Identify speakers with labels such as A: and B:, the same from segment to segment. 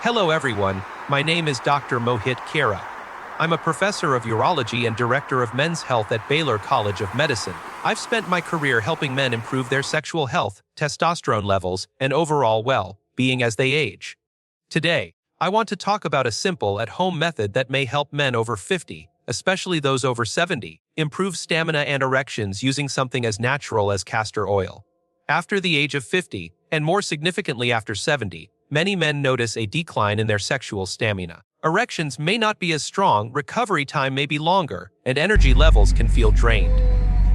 A: Hello everyone, my name is Dr. Mohit Khera. I'm a professor of urology and director of men's health at Baylor College of Medicine. I've spent my career helping men improve their sexual health, testosterone levels, and overall well-being as they age. Today, I want to talk about a simple at-home method that may help men over 50, especially those over 70, improve stamina and erections using something as natural as castor oil. After the age of 50, and more significantly after 70, many men notice a decline in their sexual stamina. Erections may not be as strong, recovery time may be longer, and energy levels can feel drained.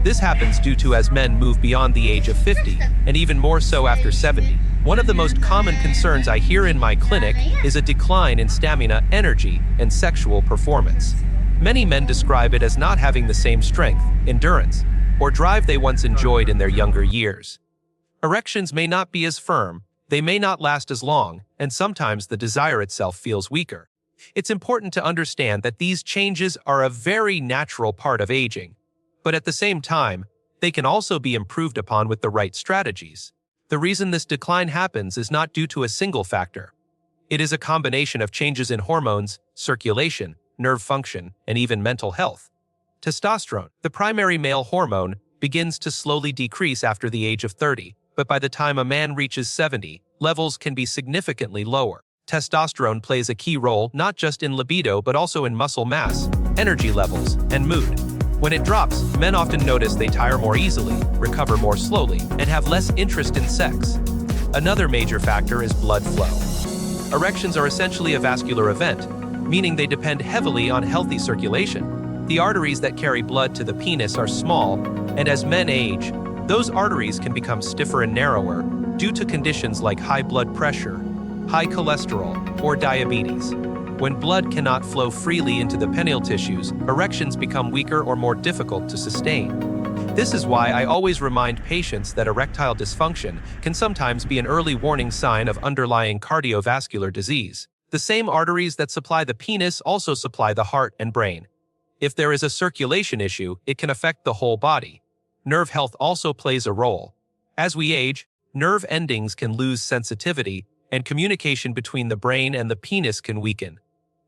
A: This happens due to as men move beyond the age of 50, and even more so after 70. One of the most common concerns I hear in my clinic is a decline in stamina, energy, and sexual performance. Many men describe it as not having the same strength, endurance, or drive they once enjoyed in their younger years. Erections may not be as firm, they may not last as long, and sometimes the desire itself feels weaker. It's important to understand that these changes are a very natural part of aging, but at the same time, they can also be improved upon with the right strategies. The reason this decline happens is not due to a single factor. It is a combination of changes in hormones, circulation, nerve function, and even mental health. Testosterone, the primary male hormone, begins to slowly decrease after the age of 30, but by the time a man reaches 70, levels can be significantly lower. Testosterone plays a key role not just in libido but also in muscle mass, energy levels, and mood. When it drops, men often notice they tire more easily, recover more slowly, and have less interest in sex. Another major factor is blood flow. Erections are essentially a vascular event, meaning they depend heavily on healthy circulation. The arteries that carry blood to the penis are small, and as men age, those arteries can become stiffer and narrower due to conditions like high blood pressure, high cholesterol, or diabetes. When blood cannot flow freely into the perineal tissues, erections become weaker or more difficult to sustain. This is why I always remind patients that erectile dysfunction can sometimes be an early warning sign of underlying cardiovascular disease. The same arteries that supply the penis also supply the heart and brain. If there is a circulation issue, it can affect the whole body. Nerve health also plays a role. As we age, nerve endings can lose sensitivity, and communication between the brain and the penis can weaken.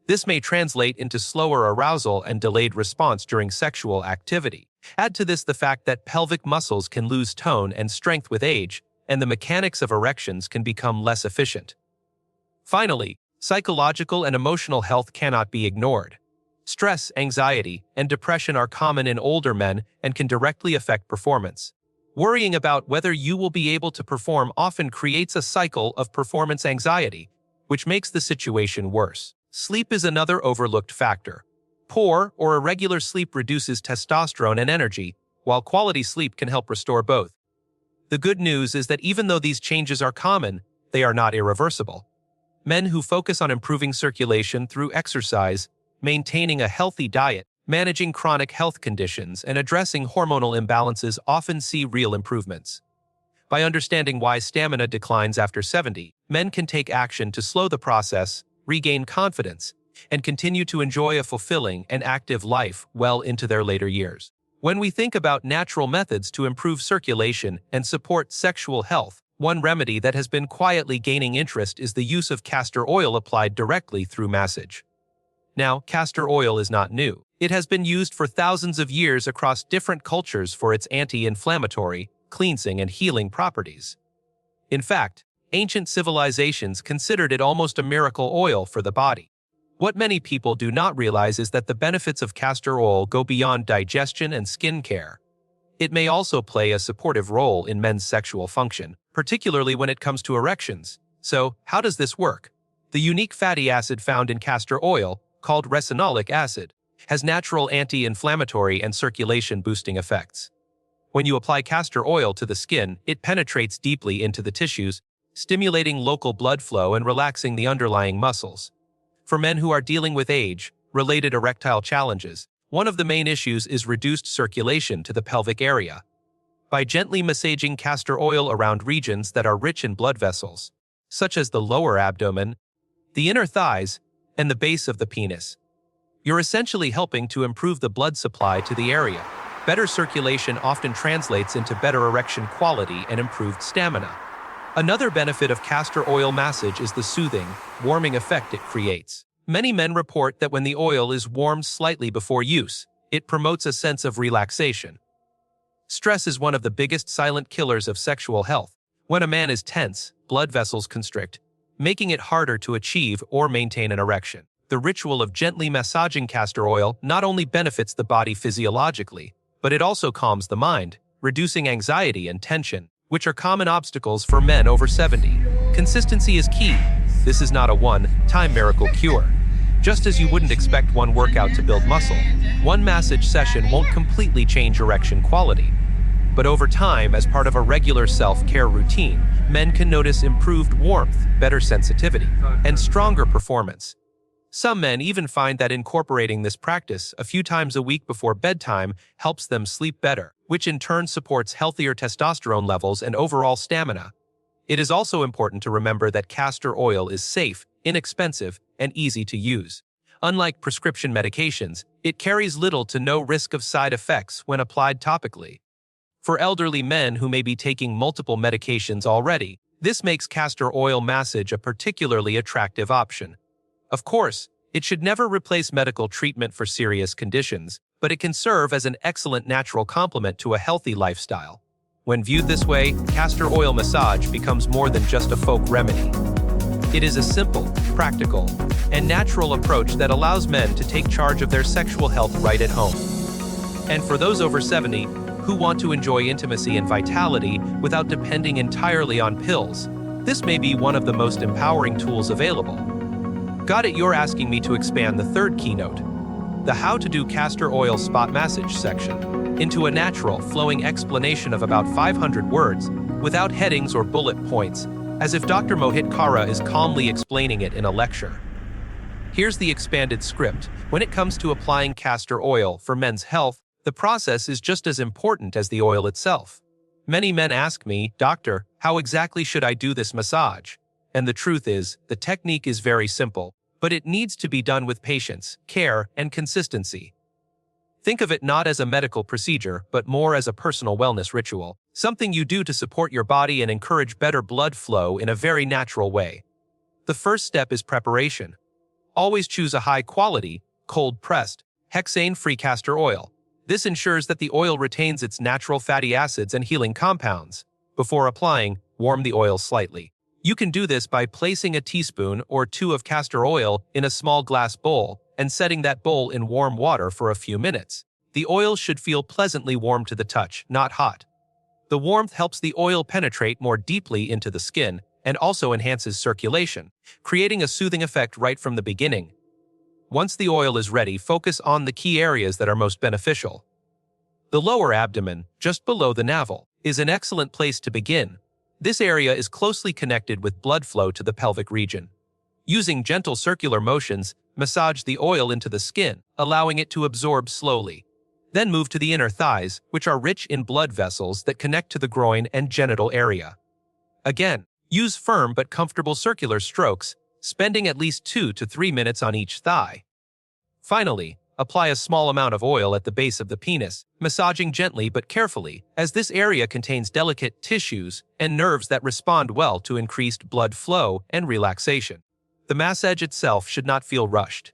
A: This may translate into slower arousal and delayed response during sexual activity. Add to this the fact that pelvic muscles can lose tone and strength with age, and the mechanics of erections can become less efficient. Finally, psychological and emotional health cannot be ignored. Stress, anxiety, and depression are common in older men and can directly affect performance. Worrying about whether you will be able to perform often creates a cycle of performance anxiety, which makes the situation worse. Sleep is another overlooked factor. Poor or irregular sleep reduces testosterone and energy, while quality sleep can help restore both. The good news is that even though these changes are common, they are not irreversible. Men who focus on improving circulation through exercise, maintaining a healthy diet, managing chronic health conditions, and addressing hormonal imbalances often see real improvements. By understanding why stamina declines after 70, men can take action to slow the process, regain confidence, and continue to enjoy a fulfilling and active life well into their later years. When we think about natural methods to improve circulation and support sexual health, one remedy that has been quietly gaining interest is the use of castor oil applied directly through massage. Now, castor oil is not new. It has been used for thousands of years across different cultures for its anti-inflammatory, cleansing, and healing properties. In fact, ancient civilizations considered it almost a miracle oil for the body. What many people do not realize is that the benefits of castor oil go beyond digestion and skin care. It may also play a supportive role in men's sexual function, particularly when it comes to erections. So, how does this work? The unique fatty acid found in castor oil, called ricinoleic acid, has natural anti-inflammatory and circulation-boosting effects. When you apply castor oil to the skin, it penetrates deeply into the tissues, stimulating local blood flow and relaxing the underlying muscles. For men who are dealing with age-related erectile challenges, one of the main issues is reduced circulation to the pelvic area. By gently massaging castor oil around regions that are rich in blood vessels, such as the lower abdomen, the inner thighs, and the base of the penis, you're essentially helping to improve the blood supply to the area. Better circulation often translates into better erection quality and improved stamina. Another benefit of castor oil massage is the soothing, warming effect it creates. Many men report that when the oil is warmed slightly before use, it promotes a sense of relaxation. Stress is one of the biggest silent killers of sexual health. When a man is tense, blood vessels constrict, making it harder to achieve or maintain an erection. The ritual of gently massaging castor oil not only benefits the body physiologically, but it also calms the mind, reducing anxiety and tension, which are common obstacles for men over 70. Consistency is key. This is not a one-time miracle cure. Just as you wouldn't expect one workout to build muscle, one massage session won't completely change erection quality. But over time, as part of a regular self-care routine, men can notice improved warmth, better sensitivity, and stronger performance. Some men even find that incorporating this practice a few times a week before bedtime helps them sleep better, which in turn supports healthier testosterone levels and overall stamina. It is also important to remember that castor oil is safe, inexpensive, and easy to use. Unlike prescription medications, it carries little to no risk of side effects when applied topically. For elderly men who may be taking multiple medications already, this makes castor oil massage a particularly attractive option. Of course, it should never replace medical treatment for serious conditions, but it can serve as an excellent natural complement to a healthy lifestyle. When viewed this way, castor oil massage becomes more than just a folk remedy. It is a simple, practical, and natural approach that allows men to take charge of their sexual health right at home. And for those over 70 who want to enjoy intimacy and vitality without depending entirely on pills, this may be one of the most empowering tools available. Got it, you're asking me to expand the third keynote, the How to Do Castor Oil Spot Massage section, into a natural, flowing explanation of about 500 words, without headings or bullet points, as if Dr. Mohit Kara is calmly explaining it in a lecture. Here's the expanded script. When it comes to applying castor oil for men's health, the process is just as important as the oil itself. Many men ask me, "Doctor, how exactly should I do this massage?" And the truth is, the technique is very simple, but it needs to be done with patience, care, and consistency. Think of it not as a medical procedure, but more as a personal wellness ritual, something you do to support your body and encourage better blood flow in a very natural way. The first step is preparation. Always choose a high-quality, cold-pressed, hexane-free castor oil. This ensures that the oil retains its natural fatty acids and healing compounds. Before applying, warm the oil slightly. You can do this by placing a teaspoon or two of castor oil in a small glass bowl and setting that bowl in warm water for a few minutes. The oil should feel pleasantly warm to the touch, not hot. The warmth helps the oil penetrate more deeply into the skin and also enhances circulation, creating a soothing effect right from the beginning. Once the oil is ready, focus on the key areas that are most beneficial. The lower abdomen, just below the navel, is an excellent place to begin. This area is closely connected with blood flow to the pelvic region. Using gentle circular motions, massage the oil into the skin, allowing it to absorb slowly. Then move to the inner thighs, which are rich in blood vessels that connect to the groin and genital area. Again, use firm but comfortable circular strokes, spending at least 2 to 3 minutes on each thigh. Finally, apply a small amount of oil at the base of the penis, massaging gently but carefully, as this area contains delicate tissues and nerves that respond well to increased blood flow and relaxation. The massage itself should not feel rushed.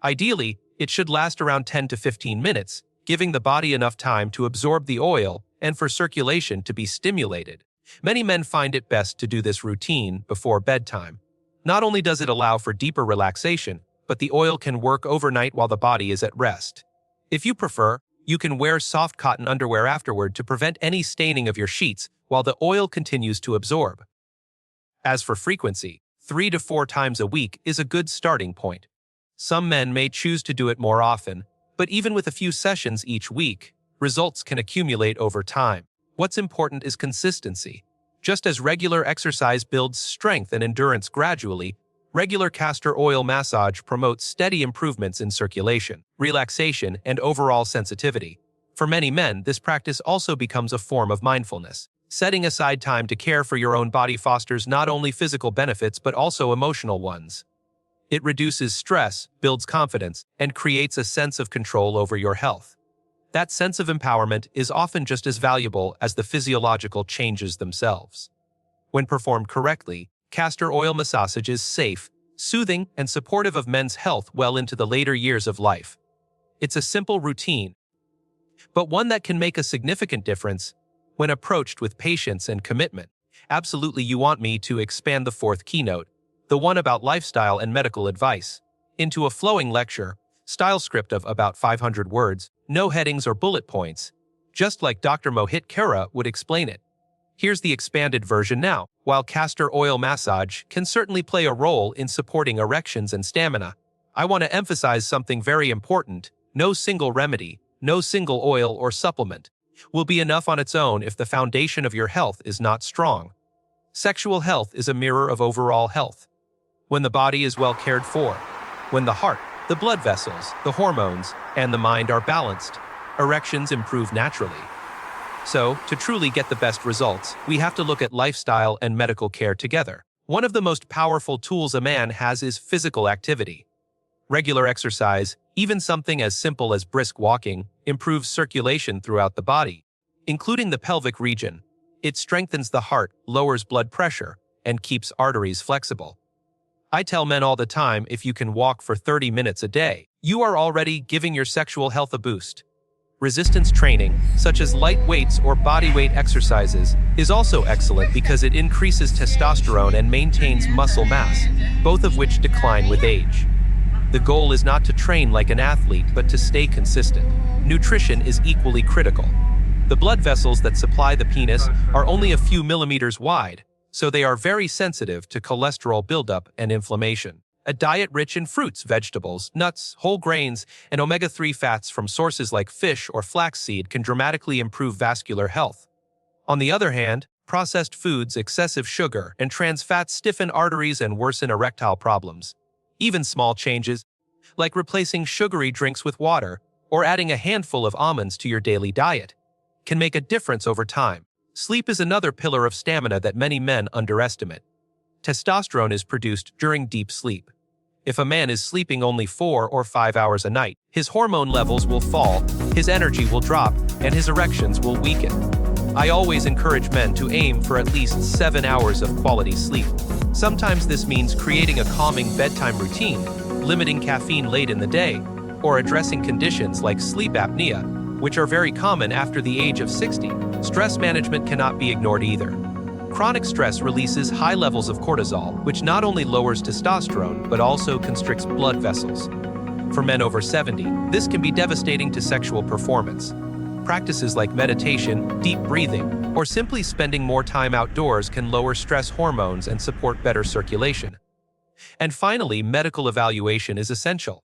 A: Ideally, it should last around 10 to 15 minutes, giving the body enough time to absorb the oil and for circulation to be stimulated. Many men find it best to do this routine before bedtime. Not only does it allow for deeper relaxation, but the oil can work overnight while the body is at rest. If you prefer, you can wear soft cotton underwear afterward to prevent any staining of your sheets while the oil continues to absorb. As for frequency, 3 to 4 times a week is a good starting point. Some men may choose to do it more often, but even with a few sessions each week, results can accumulate over time. What's important is consistency. Just as regular exercise builds strength and endurance gradually, regular castor oil massage promotes steady improvements in circulation, relaxation, and overall sensitivity. For many men, this practice also becomes a form of mindfulness. Setting aside time to care for your own body fosters not only physical benefits but also emotional ones. It reduces stress, builds confidence, and creates a sense of control over your health. That sense of empowerment is often just as valuable as the physiological changes themselves. When performed correctly, castor oil massage is safe, soothing, and supportive of men's health well into the later years of life. It's a simple routine, but one that can make a significant difference when approached with patience and commitment. Absolutely, you want me to expand the fourth keynote, the one about lifestyle and medical advice, into a flowing lecture, style script of about 500 words, no headings or bullet points, just like Dr. Mohit Khera would explain it. Here's the expanded version now. While castor oil massage can certainly play a role in supporting erections and stamina, I want to emphasize something very important. No single remedy, no single oil or supplement will be enough on its own if the foundation of your health is not strong. Sexual health is a mirror of overall health. When the body is well cared for, when the heart, the blood vessels, the hormones, and the mind are balanced, erections improve naturally. So, to truly get the best results, we have to look at lifestyle and medical care together. One of the most powerful tools a man has is physical activity. Regular exercise, even something as simple as brisk walking, improves circulation throughout the body, including the pelvic region. It strengthens the heart, lowers blood pressure, and keeps arteries flexible. I tell men all the time, if you can walk for 30 minutes a day, you are already giving your sexual health a boost. Resistance training, such as light weights or body weight exercises, is also excellent because it increases testosterone and maintains muscle mass, both of which decline with age. The goal is not to train like an athlete, but to stay consistent. Nutrition is equally critical. The blood vessels that supply the penis are only a few millimeters wide, so they are very sensitive to cholesterol buildup and inflammation. A diet rich in fruits, vegetables, nuts, whole grains, and omega-3 fats from sources like fish or flaxseed can dramatically improve vascular health. On the other hand, processed foods, excessive sugar, and trans fats stiffen arteries and worsen erectile problems. Even small changes, like replacing sugary drinks with water or adding a handful of almonds to your daily diet, can make a difference over time. Sleep is another pillar of stamina that many men underestimate. Testosterone is produced during deep sleep. If a man is sleeping only 4 or 5 hours a night, his hormone levels will fall, his energy will drop, and his erections will weaken. I always encourage men to aim for at least 7 hours of quality sleep. Sometimes this means creating a calming bedtime routine, limiting caffeine late in the day, or addressing conditions like sleep apnea, which are very common after the age of 60. Stress management cannot be ignored either. Chronic stress releases high levels of cortisol, which not only lowers testosterone but also constricts blood vessels. For men over 70, this can be devastating to sexual performance. Practices like meditation, deep breathing, or simply spending more time outdoors can lower stress hormones and support better circulation. And finally, medical evaluation is essential.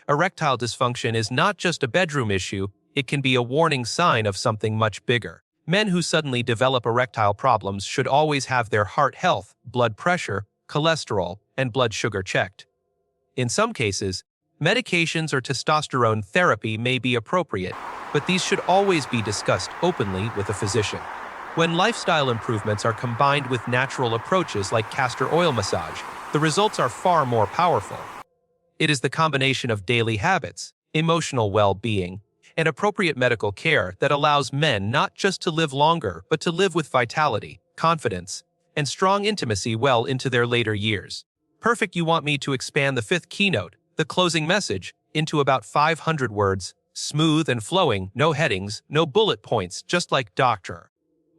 A: Erectile dysfunction is not just a bedroom issue, it can be a warning sign of something much bigger. Men who suddenly develop erectile problems should always have their heart health, blood pressure, cholesterol, and blood sugar checked. In some cases, medications or testosterone therapy may be appropriate, but these should always be discussed openly with a physician. When lifestyle improvements are combined with natural approaches like castor oil massage, the results are far more powerful. It is the combination of daily habits, emotional well-being, and appropriate medical care that allows men not just to live longer, but to live with vitality, confidence, and strong intimacy well into their later years. Perfect. You want me to expand the fifth keynote, the closing message, into about 500 words, smooth and flowing, no headings, no bullet points, just like Dr.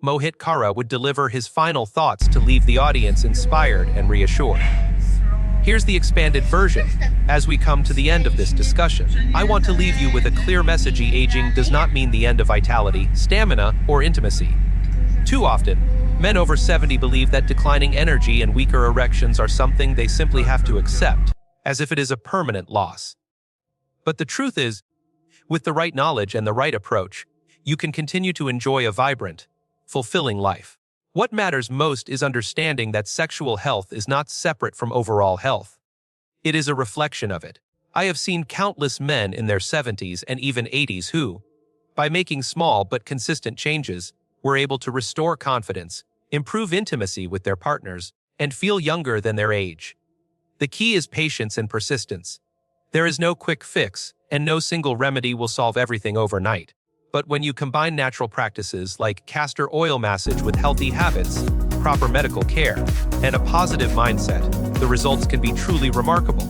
A: Mohit Khera would deliver his final thoughts to leave the audience inspired and reassured. Here's the expanded version. As we come to the end of this discussion, I want to leave you with a clear message. Aging does not mean the end of vitality, stamina, or intimacy. Too often, men over 70 believe that declining energy and weaker erections are something they simply have to accept, as if it is a permanent loss. But the truth is, with the right knowledge and the right approach, you can continue to enjoy a vibrant, fulfilling life. What matters most is understanding that sexual health is not separate from overall health. It is a reflection of it. I have seen countless men in their 70s and even 80s who, by making small but consistent changes, were able to restore confidence, improve intimacy with their partners, and feel younger than their age. The key is patience and persistence. There is no quick fix, and no single remedy will solve everything overnight. But when you combine natural practices like castor oil massage with healthy habits, proper medical care, and a positive mindset, the results can be truly remarkable.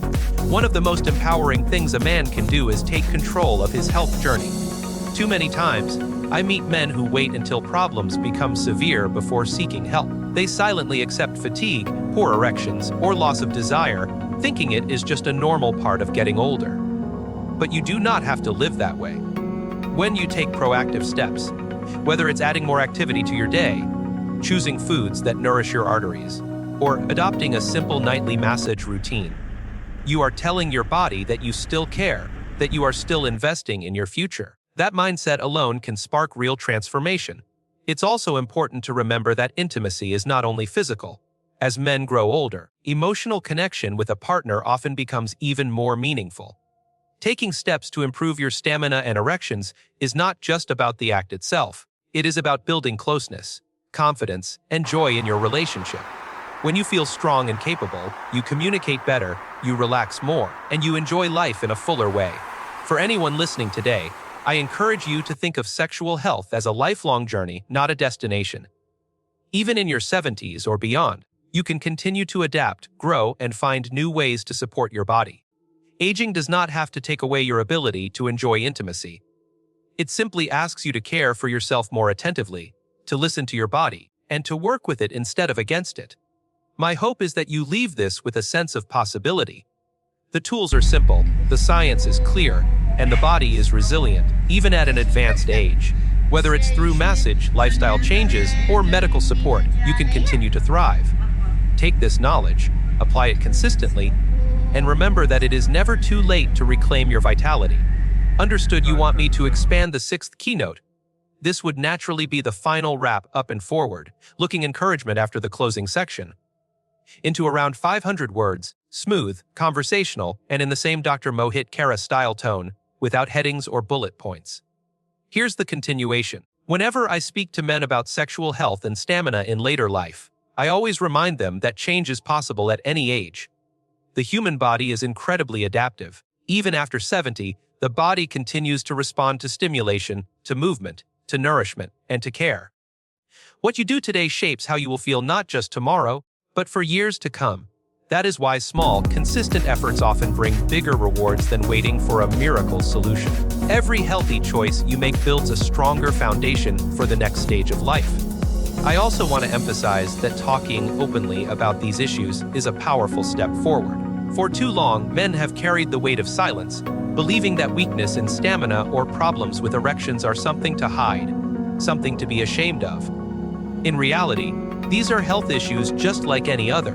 A: One of the most empowering things a man can do is take control of his health journey. Too many times, I meet men who wait until problems become severe before seeking help. They silently accept fatigue, poor erections, or loss of desire, thinking it is just a normal part of getting older. But you do not have to live that way. When you take proactive steps, whether it's adding more activity to your day, choosing foods that nourish your arteries, or adopting a simple nightly massage routine, you are telling your body that you still care, that you are still investing in your future. That mindset alone can spark real transformation. It's also important to remember that intimacy is not only physical. As men grow older, emotional connection with a partner often becomes even more meaningful. Taking steps to improve your stamina and erections is not just about the act itself. It is about building closeness, confidence, and joy in your relationship. When you feel strong and capable, you communicate better, you relax more, and you enjoy life in a fuller way. For anyone listening today, I encourage you to think of sexual health as a lifelong journey, not a destination. Even in your 70s or beyond, you can continue to adapt, grow, and find new ways to support your body. Aging does not have to take away your ability to enjoy intimacy. It simply asks you to care for yourself more attentively, to listen to your body, and to work with it instead of against it. My hope is that you leave this with a sense of possibility. The tools are simple, the science is clear, and the body is resilient, even at an advanced age. Whether it's through massage, lifestyle changes, or medical support, you can continue to thrive. Take this knowledge, apply it consistently, and remember that it is never too late to reclaim your vitality. Understood? You want me to expand the sixth keynote? This would naturally be the final wrap up and forward, looking encouragement after the closing section. Into around 500 words, smooth, conversational, and in the same Dr. Mohit Khera style tone, without headings or bullet points. Here's the continuation. Whenever I speak to men about sexual health and stamina in later life, I always remind them that change is possible at any age. The human body is incredibly adaptive. Even after 70, the body continues to respond to stimulation, to movement, to nourishment, and to care. What you do today shapes how you will feel not just tomorrow, but for years to come. That is why small, consistent efforts often bring bigger rewards than waiting for a miracle solution. Every healthy choice you make builds a stronger foundation for the next stage of life. I also want to emphasize that talking openly about these issues is a powerful step forward. For too long, men have carried the weight of silence, believing that weakness in stamina or problems with erections are something to hide, something to be ashamed of. In reality, these are health issues just like any other,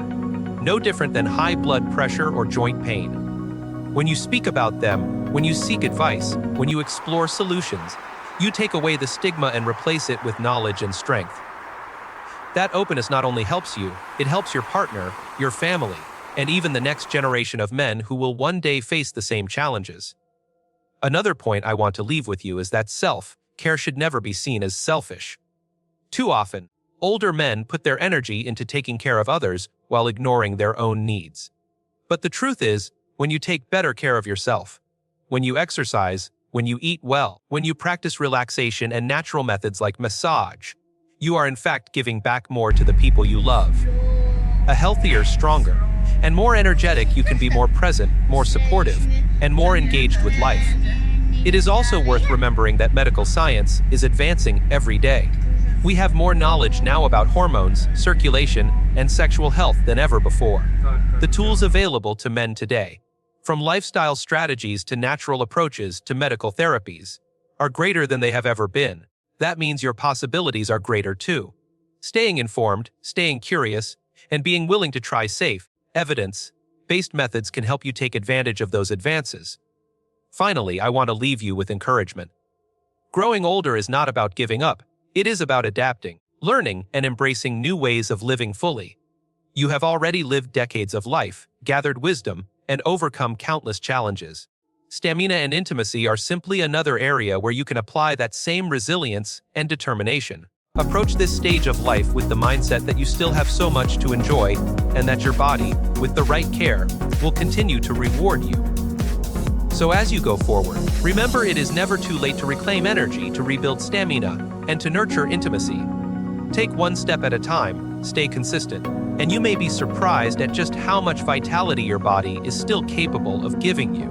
A: no different than high blood pressure or joint pain. When you speak about them, when you seek advice, when you explore solutions, you take away the stigma and replace it with knowledge and strength. That openness not only helps you, it helps your partner, your family, and even the next generation of men who will one day face the same challenges. Another point I want to leave with you is that self-care should never be seen as selfish. Too often, older men put their energy into taking care of others while ignoring their own needs. But the truth is, when you take better care of yourself, when you exercise, when you eat well, when you practice relaxation and natural methods like massage, you are in fact giving back more to the people you love. A healthier, stronger, and more energetic you can be more present, more supportive, and more engaged with life. It is also worth remembering that medical science is advancing every day. We have more knowledge now about hormones, circulation, and sexual health than ever before. The tools available to men today, from lifestyle strategies to natural approaches to medical therapies, are greater than they have ever been. That means your possibilities are greater too. Staying informed, staying curious, and being willing to try safe, evidence-based methods can help you take advantage of those advances. Finally, I want to leave you with encouragement. Growing older is not about giving up. It is about adapting, learning, and embracing new ways of living fully. You have already lived decades of life, gathered wisdom, and overcome countless challenges. Stamina and intimacy are simply another area where you can apply that same resilience and determination. Approach this stage of life with the mindset that you still have so much to enjoy and that your body, with the right care, will continue to reward you. So as you go forward, remember it is never too late to reclaim energy, to rebuild stamina, and to nurture intimacy. Take one step at a time, stay consistent, and you may be surprised at just how much vitality your body is still capable of giving you.